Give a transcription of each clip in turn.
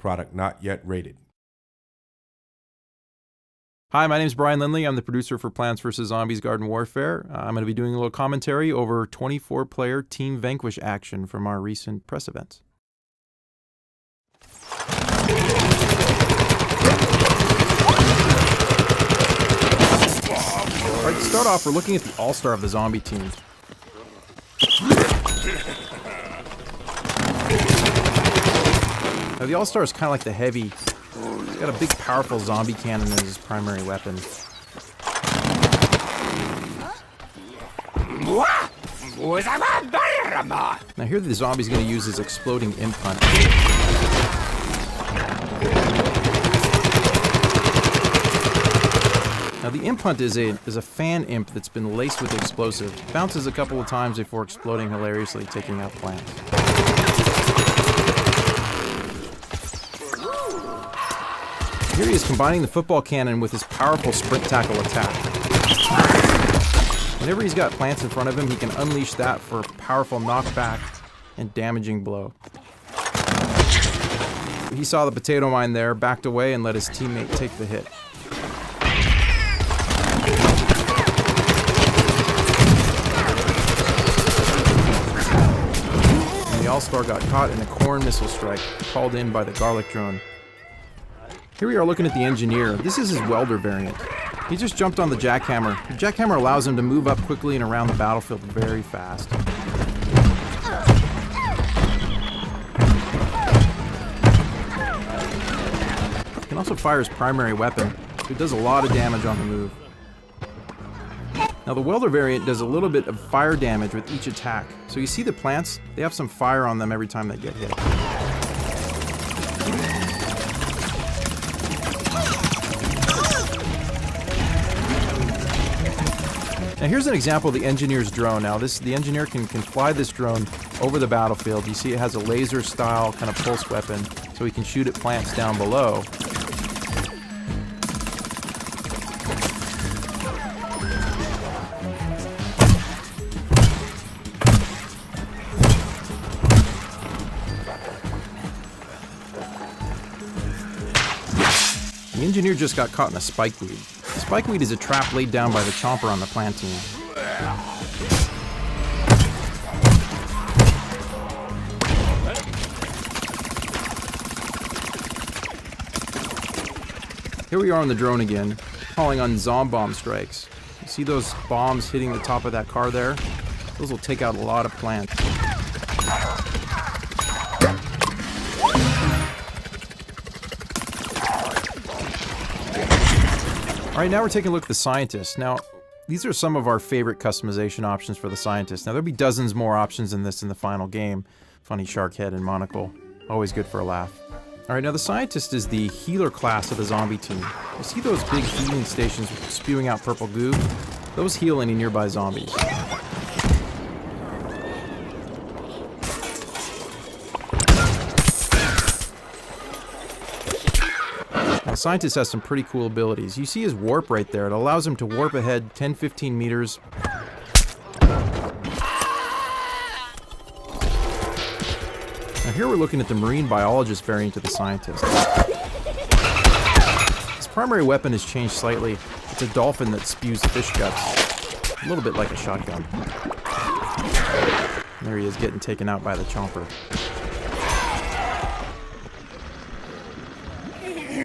Product not yet rated. Hi, my name is Brian Lindley. I'm the producer for Plants vs. Zombies Garden Warfare. I'm going to be doing a little commentary over 24-player Team Vanquish action from our recent press events. All right, to start off, we're looking at the all-star of the zombie team. Now, the all-star is kind of like the heavy. He's got a big, powerful zombie cannon as his primary weapon. Now here the zombie's going to use his exploding imp hunt. Now the imp hunt is a fan imp that's been laced with explosive. Bounces a couple of times before exploding hilariously, taking out plants. Here he is combining the football cannon with his powerful sprint tackle attack. Whenever he's got plants in front of him, he can unleash that for a powerful knockback and damaging blow. He saw the potato mine there, backed away, and let his teammate take the hit. And the All-Star got caught in a corn missile strike, called in by the Garlic drone. Here we are looking at the Engineer. This is his welder variant. He just jumped on the jackhammer. The jackhammer allows him to move up quickly and around the battlefield very fast. He can also fire his primary weapon, so he does a lot of damage on the move. Now the welder variant does a little bit of fire damage with each attack. So you see the plants, they have some fire on them every time they get hit. Now here's an example of the Engineer's drone. Now the Engineer can fly this drone over the battlefield. You see it has a laser style kind of pulse weapon, so he can shoot at plants down below. The Engineer just got caught in a spikeweed. Spikeweed is a trap laid down by the Chomper on the plant team. Here we are on the drone again, calling on Zombomb strikes. You see those bombs hitting the top of that car there? Those will take out a lot of plants. Alright, now we're taking a look at the Scientist. Now, these are some of our favorite customization options for the Scientist. Now, there'll be dozens more options than this in the final game. Funny shark head and monocle. Always good for a laugh. Alright, now the Scientist is the healer class of the zombie team. You see those big healing stations spewing out purple goo? Those heal any nearby zombies. The Scientist has some pretty cool abilities. You see his warp right there. It allows him to warp ahead 10-15 meters. Now here we're looking at the Marine Biologist variant of the Scientist. His primary weapon has changed slightly. It's a dolphin that spews fish guts. A little bit like a shotgun. There he is getting taken out by the Chomper.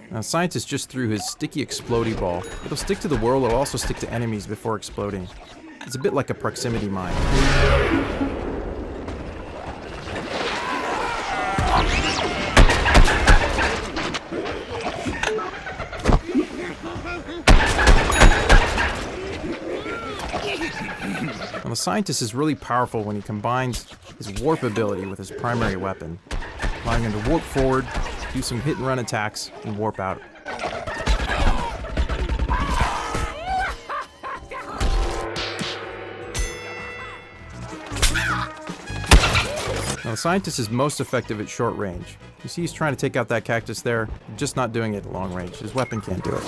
Now, Scientist just threw his sticky explodey ball. It'll stick to the world, it'll also stick to enemies before exploding. It's a bit like a proximity mine. Now, the Scientist is really powerful when he combines his warp ability with his primary weapon, allowing him to warp forward, do some hit and run attacks, and warp out. Now, the Scientist is most effective at short range. You see he's trying to take out that cactus there, just not doing it at long range. His weapon can't do it.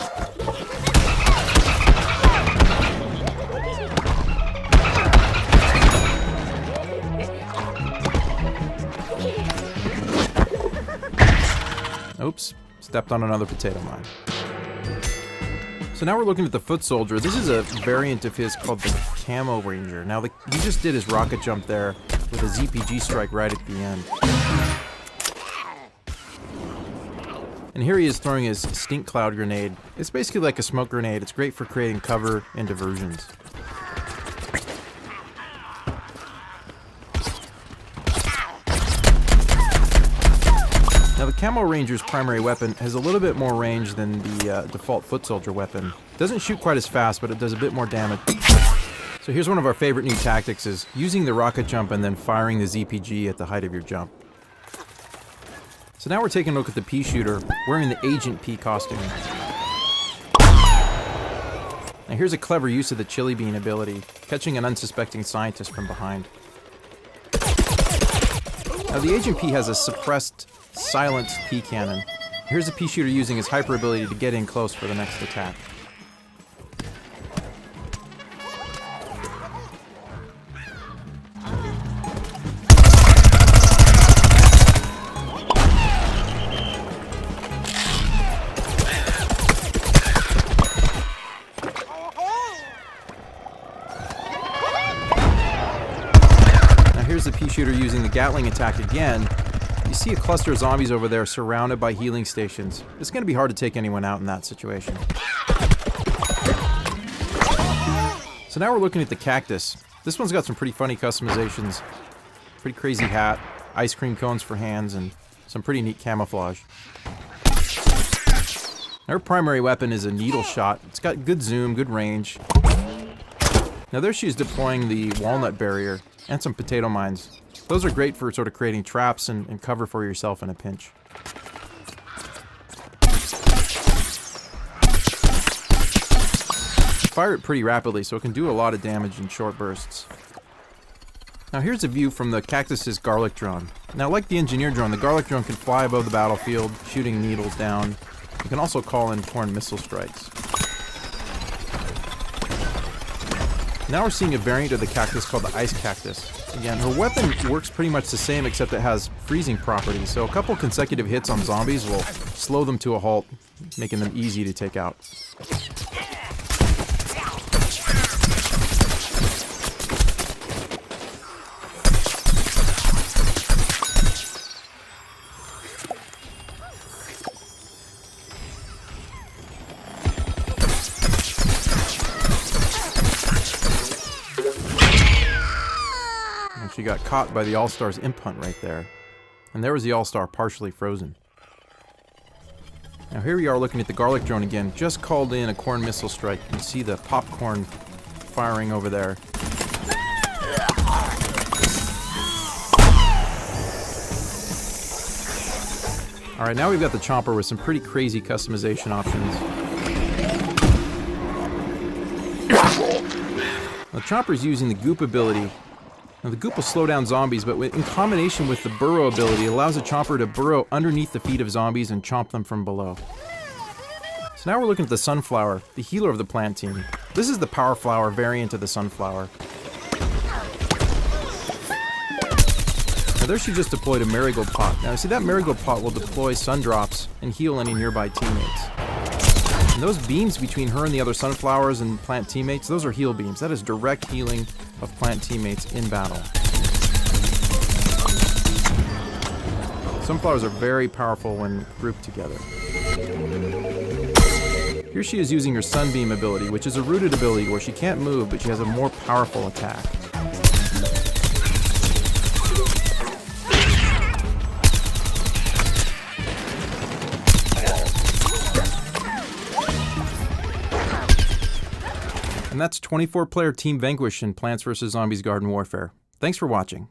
Oops, stepped on another potato mine. So now we're looking at the foot soldier. This is a variant of his called the Camo Ranger. Now he just did his rocket jump there with a ZPG strike right at the end. And here he is throwing his stink cloud grenade. It's basically like a smoke grenade. It's great for creating cover and diversions. Now the Camo Ranger's primary weapon has a little bit more range than the default foot soldier weapon. Doesn't shoot quite as fast, but it does a bit more damage. So here's one of our favorite new tactics, is using the rocket jump and then firing the ZPG at the height of your jump. So now we're taking a look at the pea shooter wearing the Agent P costume. Now here's a clever use of the chili bean ability, catching an unsuspecting scientist from behind. Now the Agent P has a suppressed, silenced pea cannon. Here's the pea shooter using his hyper ability to get in close for the next attack. Here's the pea shooter using the Gatling attack again. You see a cluster of zombies over there surrounded by healing stations. It's going to be hard to take anyone out in that situation. So now we're looking at the Cactus. This one's got some pretty funny customizations. Pretty crazy hat, ice cream cones for hands, and some pretty neat camouflage. Her primary weapon is a needle shot. It's got good zoom, good range. Now there she is deploying the walnut barrier and some potato mines. Those are great for sort of creating traps and cover for yourself in a pinch. Fire it pretty rapidly, so it can do a lot of damage in short bursts. Now here's a view from the Cactus's garlic drone. Now like the engineer drone, the garlic drone can fly above the battlefield, shooting needles down. You can also call in torn missile strikes. Now we're seeing a variant of the Cactus called the Ice Cactus. Again, her weapon works pretty much the same, except it has freezing properties, so a couple consecutive hits on zombies will slow them to a halt, making them easy to take out. She got caught by the All-Star's imp hunt right there. And there was the All-Star partially frozen. Now here we are looking at the garlic drone again. Just called in a corn missile strike. You can see the popcorn firing over there. Alright, now we've got the Chomper with some pretty crazy customization options. The Chomper's using the Goop ability. Now the Goop will slow down zombies, but in combination with the Burrow ability, it allows a Chomper to burrow underneath the feet of zombies and chomp them from below. So now we're looking at the Sunflower, the healer of the plant team. This is the Power Flower variant of the Sunflower. Now there she just deployed a Marigold Pot. Now see, that Marigold Pot will deploy Sun Drops and heal any nearby teammates. And those beams between her and the other Sunflowers and plant teammates, those are heal beams. That is direct healing of plant teammates in battle. Sunflowers are very powerful when grouped together. Here she is using her Sunbeam ability, which is a rooted ability where she can't move, but she has a more powerful attack. And that's 24-player Team Vanquish in Plants vs. Zombies Garden Warfare. Thanks for watching.